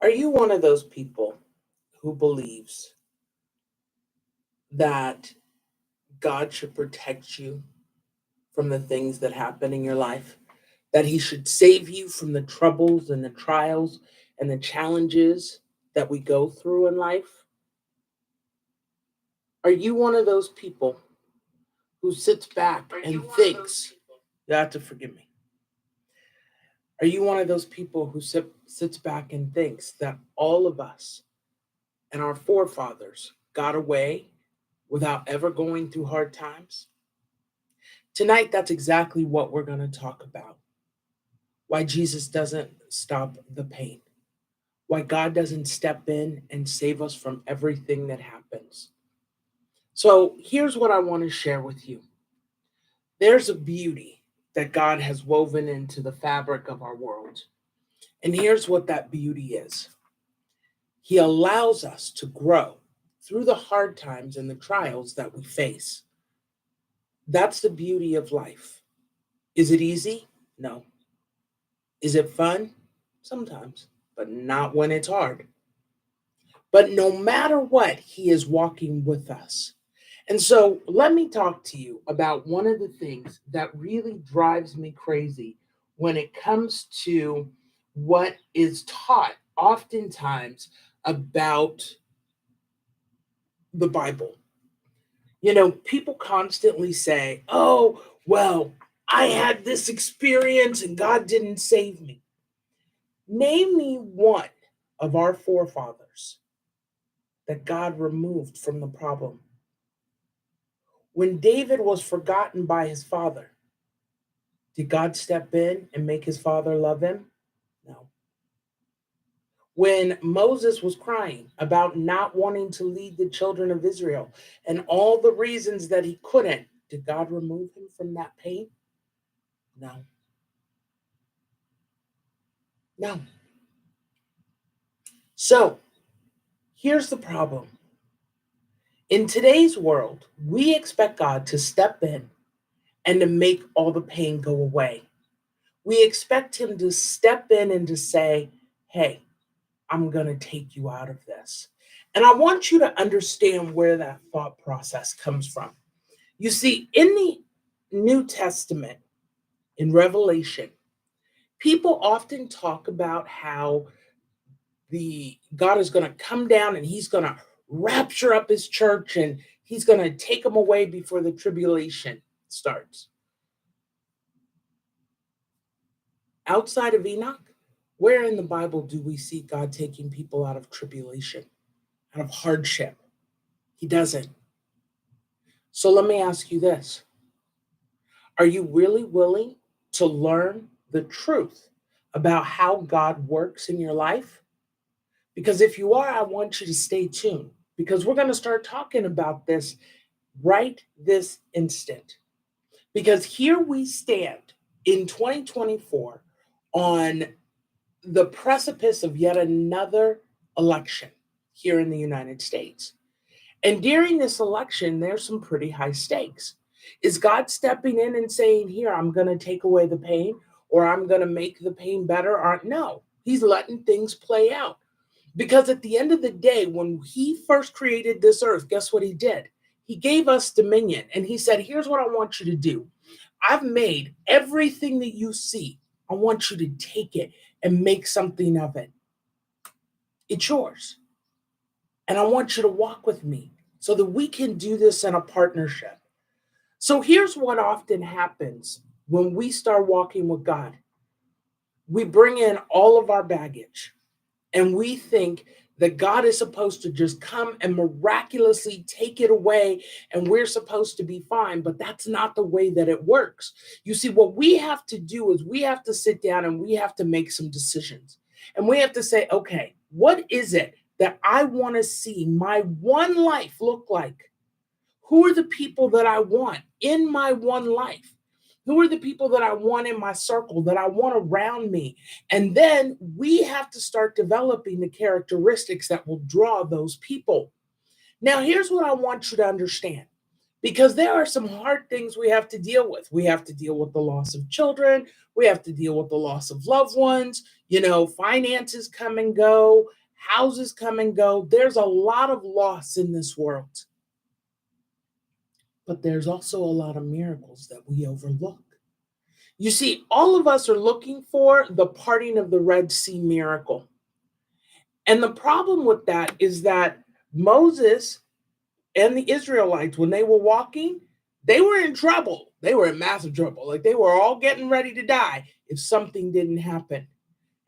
Are you one of those people who believes that God should protect you from the things that happen in your life? That He should save you from the troubles and the trials and the challenges that we go through in life? Are you one of those people who sits back and thinks, you have to forgive me. Are you one of those people who sits back and thinks that all of us and our forefathers got away without ever going through hard times? Tonight, that's exactly what we're going to talk about. Why Jesus doesn't stop the pain. Why God doesn't step in and save us from everything that happens. So, here's what I want to share with you. There's a beauty that God has woven into the fabric of our world. And here's what that beauty is. He allows us to grow through the hard times and the trials that we face. That's the beauty of life. Is it easy? No. Is it fun? Sometimes, but not when it's hard. But no matter what, He is walking with us. And so let me talk to you about one of the things that really drives me crazy when it comes to what is taught oftentimes about the Bible. People constantly say, oh, well, I had this experience and God didn't save me. Name me one of our forefathers that God removed from the problem. When David was forgotten by his father, did God step in and make his father love him? No. When Moses was crying about not wanting to lead the children of Israel and all the reasons that he couldn't, did God remove him from that pain? No. No. So here's the problem. In today's world, we expect God to step in and to make all the pain go away. We expect Him to step in and to say, hey, I'm going to take you out of this. And I want you to understand where that thought process comes from. You see, in the New Testament, in Revelation, people often talk about how the God is going to come down and He's going to rapture up His church and He's going to take them away before the tribulation starts. Outside of Enoch, where in the Bible do we see God taking people out of tribulation, out of hardship? He doesn't. So let me ask you this. Are you really willing to learn the truth about how God works in your life? Because if you are, I want you to stay tuned because we're going to start talking about this right this instant. Because here we stand in 2024 on the precipice of yet another election here in the United States. And during this election, there's some pretty high stakes. Is God stepping in and saying, here, I'm going to take away the pain or I'm going to make the pain better? Or no, He's letting things play out. Because at the end of the day, when He first created this earth, guess what He did? He gave us dominion and He said, here's what I want you to do. I've made everything that you see. I want you to take it and make something of it. It's yours. And I want you to walk with me so that we can do this in a partnership. So here's what often happens when we start walking with God. We bring in all of our baggage and we think that God is supposed to just come and miraculously take it away and we're supposed to be fine, but that's not the way that it works. You see, what we have to do is we have to sit down and we have to make some decisions. And we have to say, okay, what is it that I want to see my one life look like? Who are the people that I want in my one life? Who are the people that I want in my circle, that I want around me? And then we have to start developing the characteristics that will draw those people. Now, here's what I want you to understand. because there are some hard things we have to deal with. We have to deal with the loss of children, we have to deal with the loss of loved ones, finances come and go, houses come and go. There's a lot of loss in this world, but there's also a lot of miracles that we overlook. You see, all of us are looking for the parting of the Red Sea miracle. And the problem with that is that Moses and the Israelites, when they were walking, they were in trouble. They were in massive trouble. Like they were all getting ready to die if something didn't happen.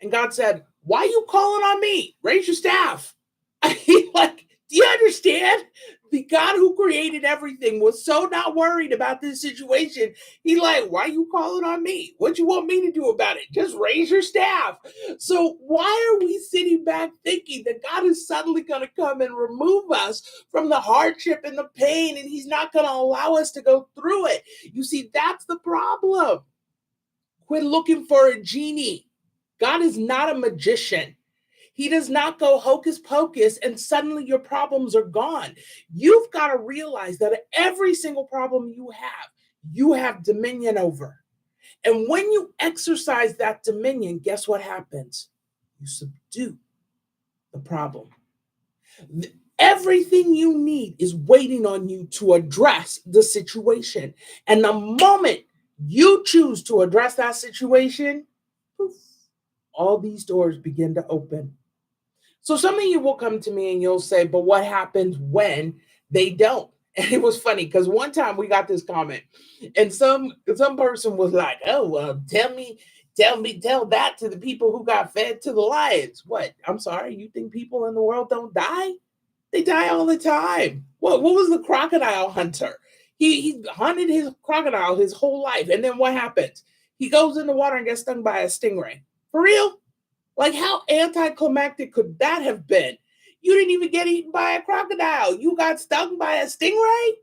And God said, "Why are you calling on me? Raise your staff." Like, do you understand? The God who created everything was so not worried about this situation. He like, "Why are you calling on me? What you want me to do about it? Just raise your staff." So why are we sitting back thinking that God is suddenly going to come and remove us from the hardship and the pain, and he's not going to allow us to go through it? You see, that's the problem. Quit looking for a genie. God is not a magician. He does not go hocus pocus and suddenly your problems are gone. You've got to realize that every single problem you have dominion over. And when you exercise that dominion, guess what happens? You subdue the problem. Everything you need is waiting on you to address the situation. And the moment you choose to address that situation, poof, all these doors begin to open. So some of you will come to me and you'll say, "But what happens when they don't?" And it was funny because one time we got this comment, and some person was like, "Oh, well, tell that to the people who got fed to the lions." What? I'm sorry, you think people in the world don't die? They die all the time. What was the crocodile hunter? He hunted his crocodile his whole life, and then what happens? He goes in the water and gets stung by a stingray. For real? Like, how anticlimactic could that have been? You didn't even get eaten by a crocodile. You got stung by a stingray?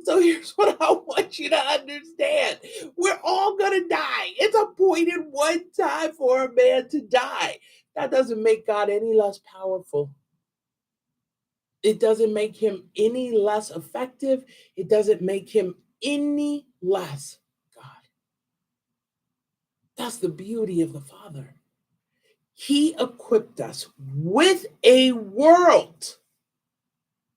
So here's what I want you to understand. We're all going to die. It's appointed one time for a man to die. That doesn't make God any less powerful. It doesn't make him any less effective. It doesn't make him any less God. That's the beauty of the Father. He equipped us with a world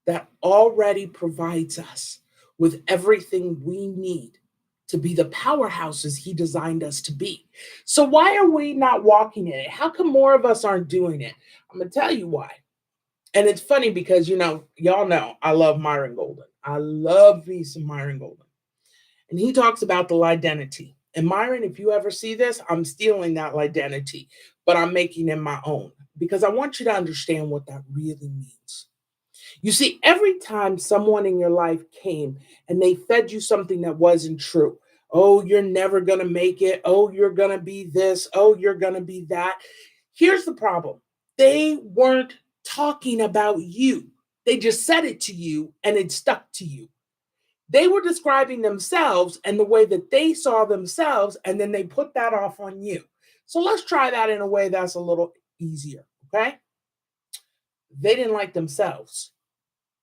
that already provides us with everything we need to be the powerhouses he designed us to be. So why are we not walking in it? How come more of us aren't doing it? I'm going to tell you why. And it's funny because, y'all know I love Myron Golden. I love me some Myron Golden. And he talks about the identity. And Myron, if you ever see this, I'm stealing that identity, but I'm making it my own because I want you to understand what that really means. You see, every time someone in your life came and they fed you something that wasn't true, "Oh, you're never going to make it. Oh, you're going to be this. Oh, you're going to be that." Here's the problem. They weren't talking about you. They just said it to you and it stuck to you. They were describing themselves and the way that they saw themselves, and then they put that off on you. So let's try that in a way that's a little easier, okay? They didn't like themselves.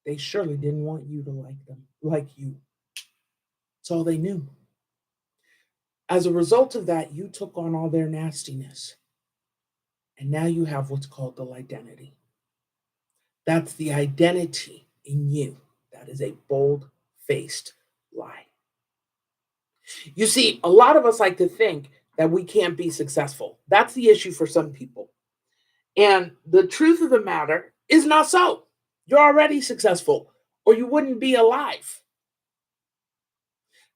They surely didn't want you to like them, like you. That's all they knew. As a result of that, you took on all their nastiness. And now you have what's called the identity. That's the identity in you. That is a bold-faced lie. You see, a lot of us like to think that we can't be successful. That's the issue for some people. And the truth of the matter is not so. You're already successful, or you wouldn't be alive.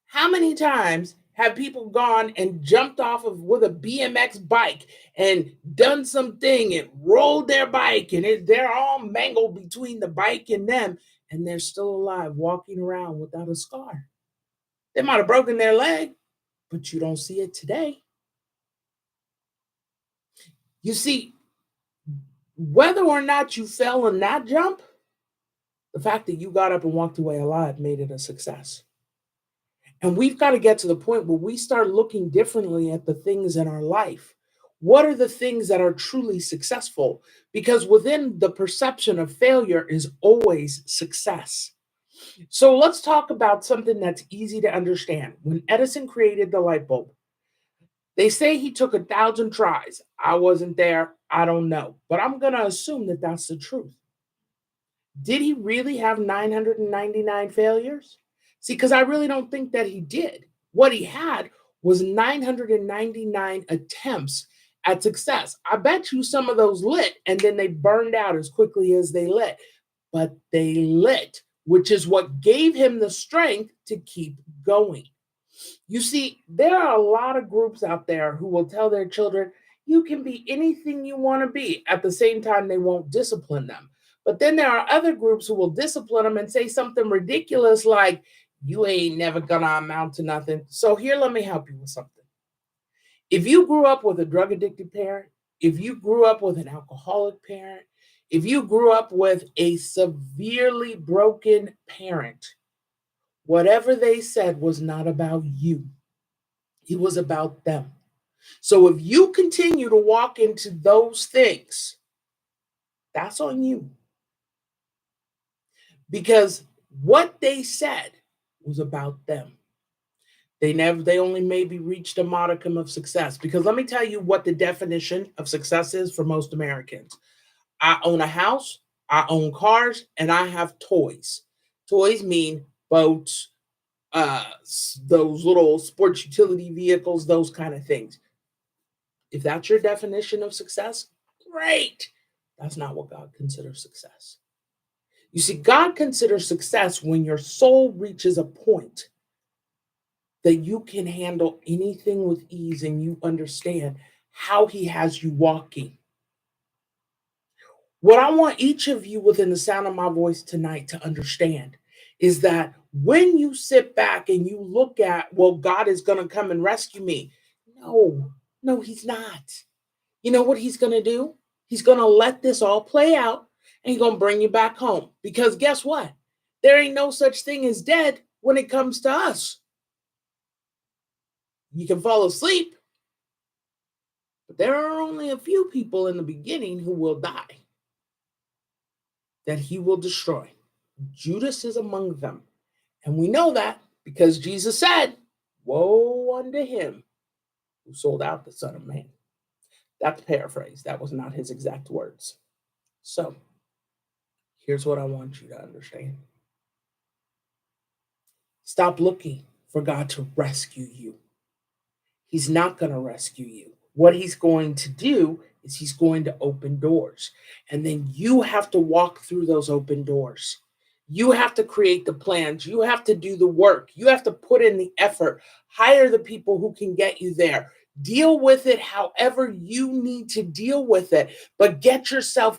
How many times have people gone and jumped off of with a BMX bike and done something and rolled their bike and they're all mangled between the bike and them, and they're still alive walking around without a scar? They might have broken their leg, but you don't see it today. You see, whether or not you fell in that jump, the fact that you got up and walked away alive made it a success. And we've got to get to the point where we start looking differently at the things in our life. What are the things that are truly successful? Because within the perception of failure is always success. So let's talk about something that's easy to understand. When Edison created the light bulb, they say he took 1,000 tries. I wasn't there. I don't know. But I'm going to assume that that's the truth. Did he really have 999 failures? See, because I really don't think that he did. What he had was 999 attempts at success. I bet you some of those lit and then they burned out as quickly as they lit, but they lit, which is what gave him the strength to keep going. You see, there are a lot of groups out there who will tell their children, you can be anything you want to be. At the same time, they won't discipline them. But then there are other groups who will discipline them and say something ridiculous like, you ain't never gonna amount to nothing. So here, let me help you with something. If you grew up with a drug addicted parent, if you grew up with an alcoholic parent, if you grew up with a severely broken parent, whatever they said was not about you. It was about them. So if you continue to walk into those things, that's on you. Because what they said was about them. They only maybe reached a modicum of success. Because let me tell you what the definition of success is for most Americans. I own a house, I own cars, and I have toys. Toys mean boats, those little sports utility vehicles, those kind of things. If that's your definition of success, great. That's not what God considers success. You see, God considers success when your soul reaches a point that you can handle anything with ease and you understand how He has you walking. What I want each of you within the sound of my voice tonight to understand is that when you sit back and you look at, well, God is going to come and rescue me. No, no, He's not. You know what He's going to do? He's going to let this all play out and He's going to bring you back home. Because guess what? There ain't no such thing as dead when it comes to us. You can fall asleep, but there are only a few people in the beginning who will die, that He will destroy. Judas is among them. And we know that because Jesus said, woe unto him who sold out the Son of Man. That's paraphrase. That was not His exact words. So here's what I want you to understand. Stop looking for God to rescue you. He's not going to rescue you. What He's going to do is He's going to open doors. And then you have to walk through those open doors. You have to create the plans. You have to do the work. You have to put in the effort. Hire the people who can get you there. Deal with it however you need to deal with it, but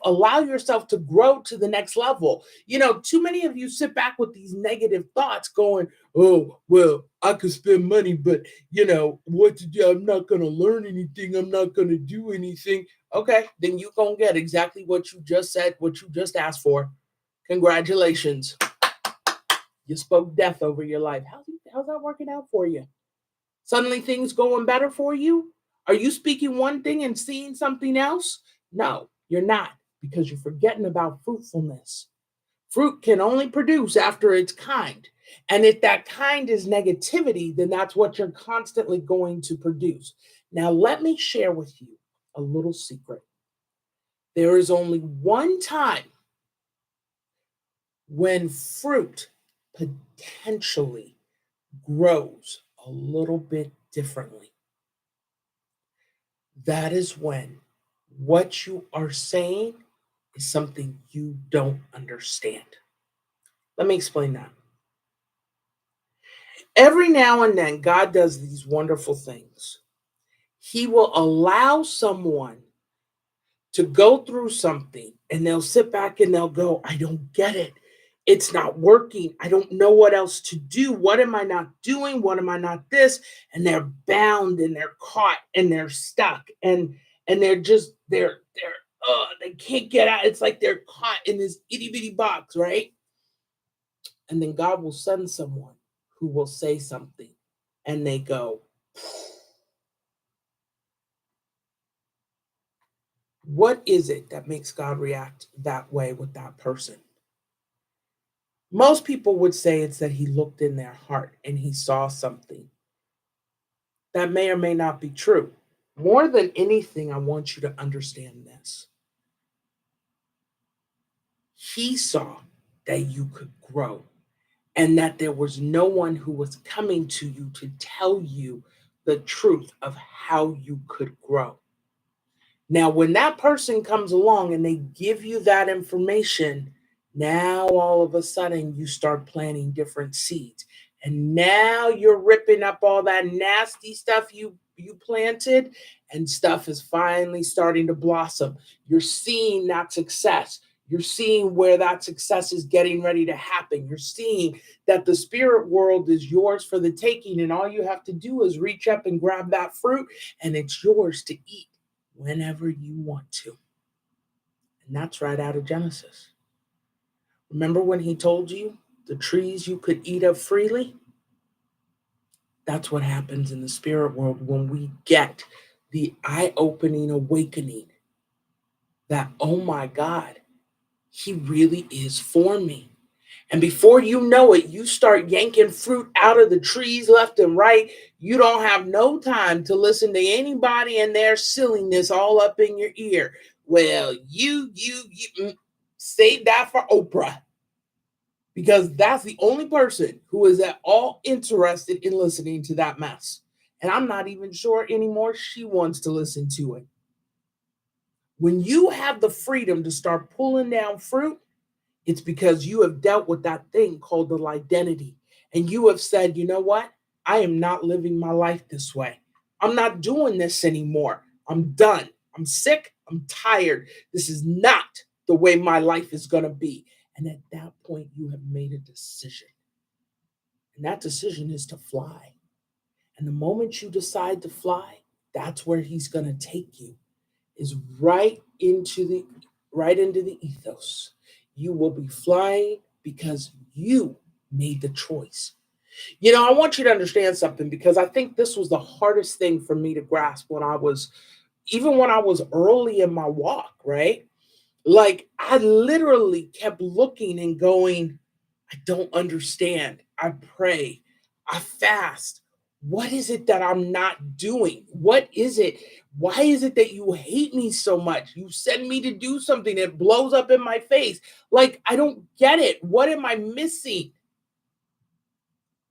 allow yourself to grow to the next level. You know, too many of you sit back with these negative thoughts going, oh, well, I could spend money, but what to do? I'm not going to learn anything. I'm not going to do anything. Okay, then you're going to get exactly what you just said, what you just asked for. Congratulations. You spoke death over your life. How's that working out for you? Suddenly things going better for you? Are you speaking one thing and seeing something else? No, you're not, because you're forgetting about fruitfulness. Fruit can only produce after its kind. And if that kind is negativity, then that's what you're constantly going to produce. Now, let me share with you a little secret. There is only one time when fruit potentially grows a little bit differently. That is when what you are saying is something you don't understand. Let me explain that. Every now and then, God does these wonderful things. He will allow someone to go through something and they'll sit back and they'll go, I don't get it. It's not working. I don't know what else to do. What am I not doing? What am I not this? And they're bound and they're caught and they're stuck and they can't get out. It's like they're caught in this itty bitty box, right? And then God will send someone who will say something and they go, what is it that makes God react that way with that person? Most people would say it's that he looked in their heart and he saw something. That may or may not be true. More than anything, I want you to understand this. He saw that you could grow and that there was no one who was coming to you to tell you the truth of how you could grow. Now, when that person comes along and they give you that information, now all of a sudden you start planting different seeds. And now you're ripping up all that nasty stuff you planted, and stuff is finally starting to blossom. You're seeing that success. You're seeing where that success is getting ready to happen. You're seeing that the spirit world is yours for the taking, and all you have to do is reach up and grab that fruit, and it's yours to eat whenever you want to. And that's right out of Genesis. Remember when he told you the trees you could eat of freely? That's what happens in the spirit world when we get the eye opening awakening that, oh my God, he really is for me. And before you know it, you start yanking fruit out of the trees left and right. You don't have no time to listen to anybody and their silliness all up in your ear. Well, save that for Oprah, because that's the only person who is at all interested in listening to that mess. And I'm not even sure anymore she wants to listen to it. When you have the freedom to start pulling down fruit, it's because you have dealt with that thing called the identity. And you have said, you know what? I am not living my life this way. I'm not doing this anymore. I'm done. I'm sick. I'm tired. This is not the way my life is going to be. And at that point, you have made a decision. And that decision is to fly. And the moment you decide to fly, that's where he's going to take you, is right into the ethos. You will be flying because you made the choice. You know, I want you to understand something, because I think this was the hardest thing for me to grasp when I was, even when I was early in my walk, right? Like, I literally kept looking and going, I don't understand. I pray, I fast. What is it that I'm not doing? What is it? Why is it that you hate me so much? You send me to do something that blows up in my face. Like, I don't get it. What am I missing?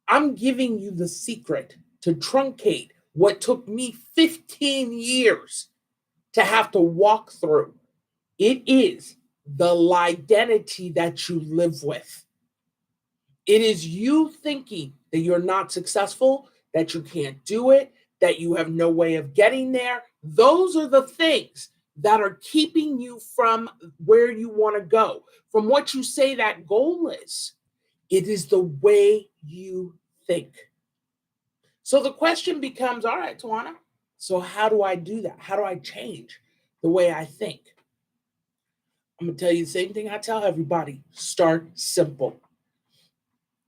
I'm giving you the secret to truncate what took me 15 years to have to walk through. It is the identity that you live with. It is you thinking that you're not successful, that you can't do it, that you have no way of getting there. Those are the things that are keeping you from where you want to go, from what you say that goal is. It is the way you think. So the question becomes, all right, Tawana, so how do I do that? How do I change the way I think? I'm going to tell you the same thing I tell everybody: start simple.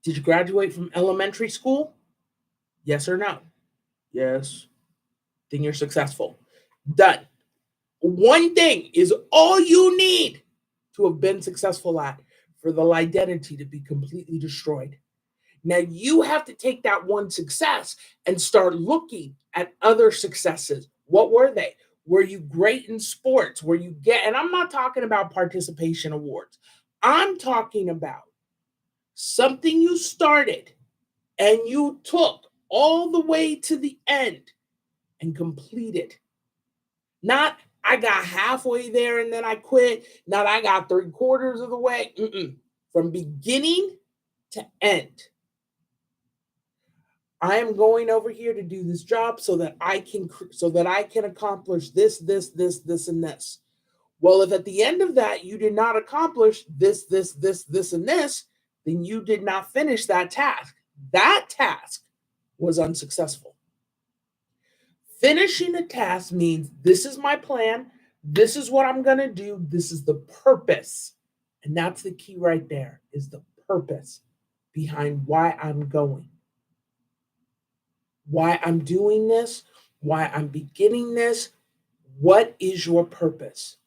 Did you graduate from elementary school? Yes or no? Yes. Then you're successful. Done. One thing is all you need to have been successful at, for the identity to be completely destroyed. Now you have to take that one success and start looking at other successes. What were they? Were you great in sports? Were you and I'm not talking about participation awards. I'm talking about something you started and you took all the way to the end and completed. Not, I got halfway there and then I quit. Not, I got three-quarters of the way. From beginning to end. I am going over here to do this job so that I can accomplish this, and this. Well, if at the end of that you did not accomplish this, and this, then you did not finish that task. That task was unsuccessful. Finishing a task means this is my plan, this is what I'm going to do, this is the purpose. And that's the key right there, is the purpose behind why I'm going, why I'm doing this, why I'm beginning this. What is your purpose?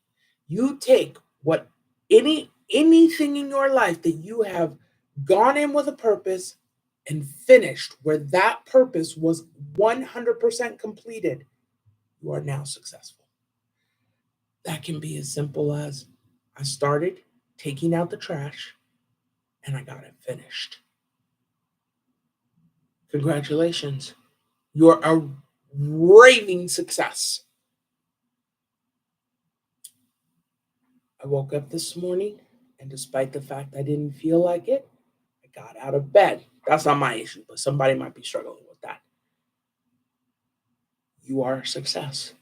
You take what anything in your life that you have gone in with a purpose, and finished where that purpose was 100% completed, you are now successful. That can be as simple as I started taking out the trash and I got it finished. Congratulations. You're a raving success. I woke up this morning, and despite the fact I didn't feel like it, I got out of bed. That's not my issue, but somebody might be struggling with that. You are a success.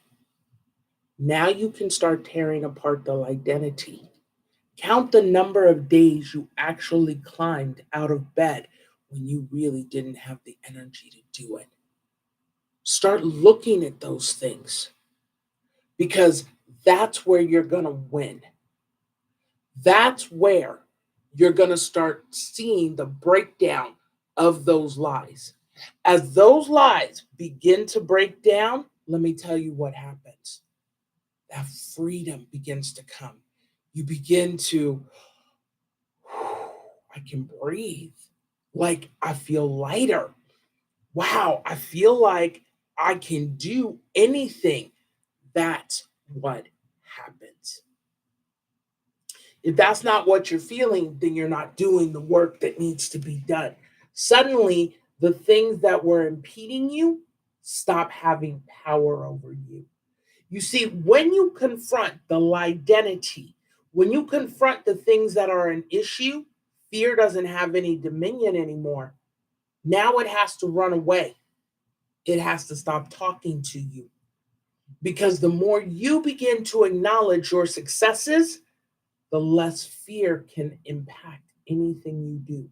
Now you can start tearing apart the identity. Count the number of days you actually climbed out of bed when you really didn't have the energy to do it. Start looking at those things because that's where you're going to win. That's where you're going to start seeing the breakdown of those lies. As those lies begin to break down, let me tell you what happens. That freedom begins to come. You begin to, I can breathe. Like I feel lighter. Wow, I feel like I can do anything. That's what happens. If that's not what you're feeling, then you're not doing the work that needs to be done. Suddenly, the things that were impeding you stop having power over you. You see, when you confront the identity, when you confront the things that are an issue, fear doesn't have any dominion anymore. Now it has to run away. It has to stop talking to you. Because the more you begin to acknowledge your successes, the less fear can impact anything you do.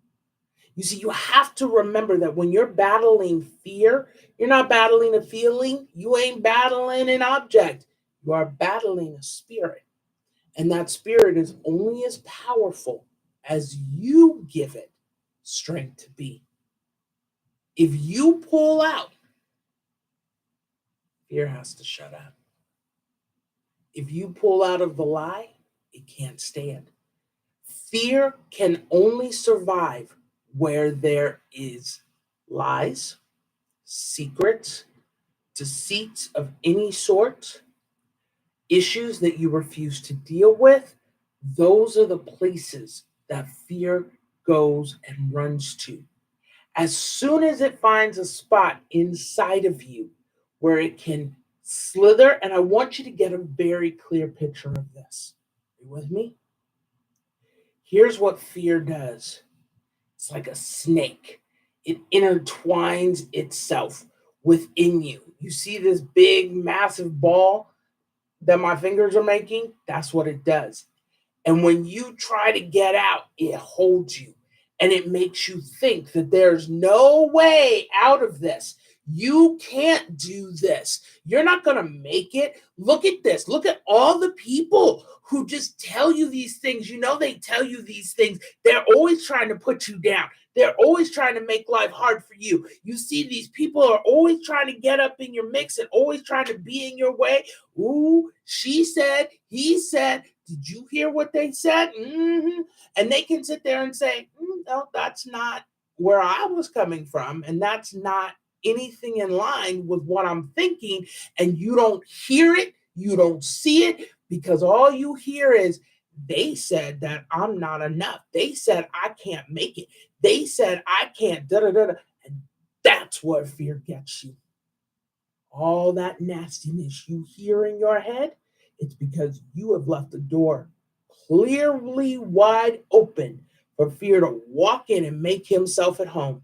You see, you have to remember that when you're battling fear, you're not battling a feeling, you ain't battling an object, you are battling a spirit. And that spirit is only as powerful as you give it strength to be. If you pull out, fear has to shut up. If you pull out of the lie, it can't stand. Fear can only survive where there is lies, secrets, deceits of any sort, issues that you refuse to deal with. Those are the places that fear goes and runs to. As soon as it finds a spot inside of you where it can slither, and I want you to get a very clear picture of this. Are you with me? Here's what fear does. It's like a snake. It intertwines itself within you. You see this big, massive ball that my fingers are making? That's what it does. And when you try to get out, it holds you and it makes you think that there's no way out of this. You can't do this. You're not going to make it. Look at this. Look at all the people who just tell you these things. You know, they tell you these things. They're always trying to put you down. They're always trying to make life hard for you. You see, these people are always trying to get up in your mix and always trying to be in your way. Ooh, she said, he said, did you hear what they said? Mm-hmm. And they can sit there and say, no, that's not where I was coming from. And that's not anything in line with what I'm thinking. And you don't hear it, you don't see it, because all you hear is, they said that I'm not enough. They said I can't make it. They said I can't, da da da. Da. And that's where fear gets you. All that nastiness you hear in your head, it's because you have left the door clearly wide open for fear to walk in and make himself at home.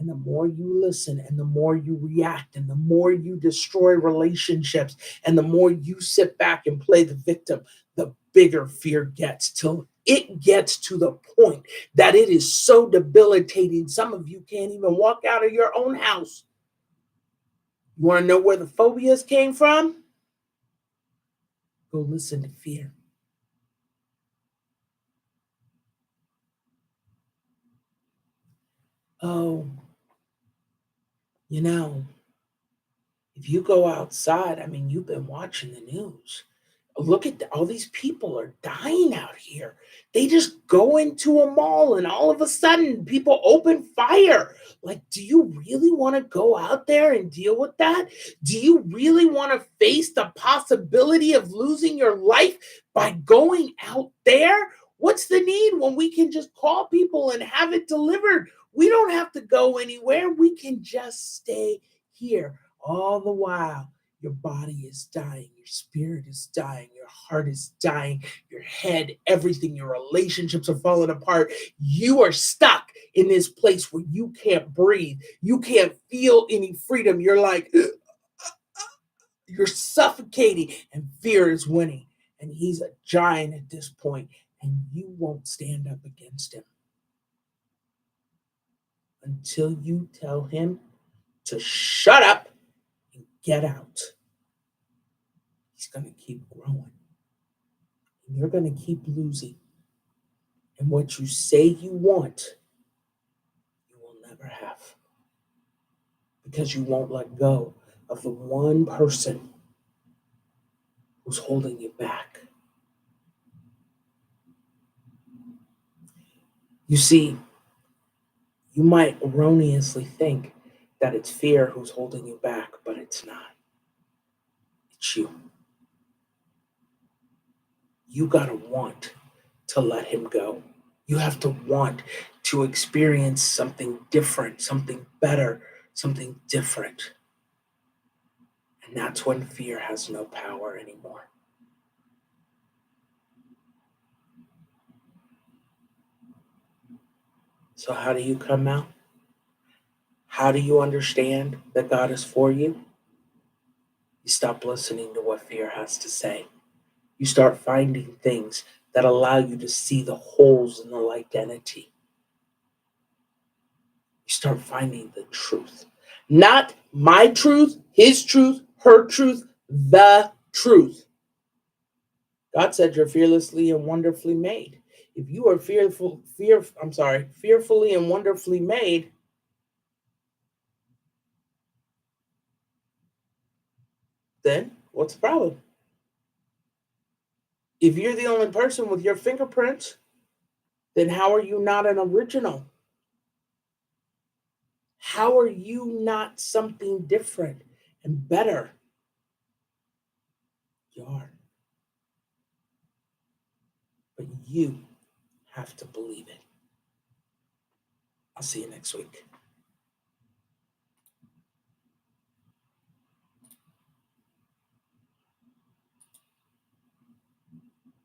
And the more you listen and the more you react and the more you destroy relationships and the more you sit back and play the victim, the bigger fear gets till it gets to the point that it is so debilitating. Some of you can't even walk out of your own house. You want to know where the phobias came from? Go listen to fear. Oh, you know, if you go outside, I mean, you've been watching the news. Look at all these people are dying out here. They just go into a mall and all of a sudden people open fire. Like, do you really want to go out there and deal with that? Do you really want to face the possibility of losing your life by going out there? What's the need when we can just call people and have it delivered? We don't have to go anywhere. We can just stay here all the while. Your body is dying, your spirit is dying, your heart is dying, your head, everything, your relationships are falling apart. You are stuck in this place where you can't breathe. You can't feel any freedom. You're like, you're suffocating, and fear is winning. And he's a giant at this point, and you won't stand up against him until you tell him to shut up and get out. He's going to keep growing. And you're going to keep losing. And what you say you want, you will never have. Because you won't let go of the one person who's holding you back. You see, you might erroneously think that it's fear who's holding you back, but it's not. It's you. You got to want to let him go. You have to want to experience something different, something better, something different. And that's when fear has no power anymore. So, how do you come out? How do you understand that God is for you? You stop listening to what fear has to say. You start finding things that allow you to see the holes in the identity. You start finding the truth. Not my truth, his truth, her truth, the truth. God said you're fearlessly and wonderfully made. If you are fearfully and wonderfully made, then what's the problem? If you're the only person with your fingerprints, then how are you not an original? How are you not something different and better? You are. But you have to believe it. I'll see you next week.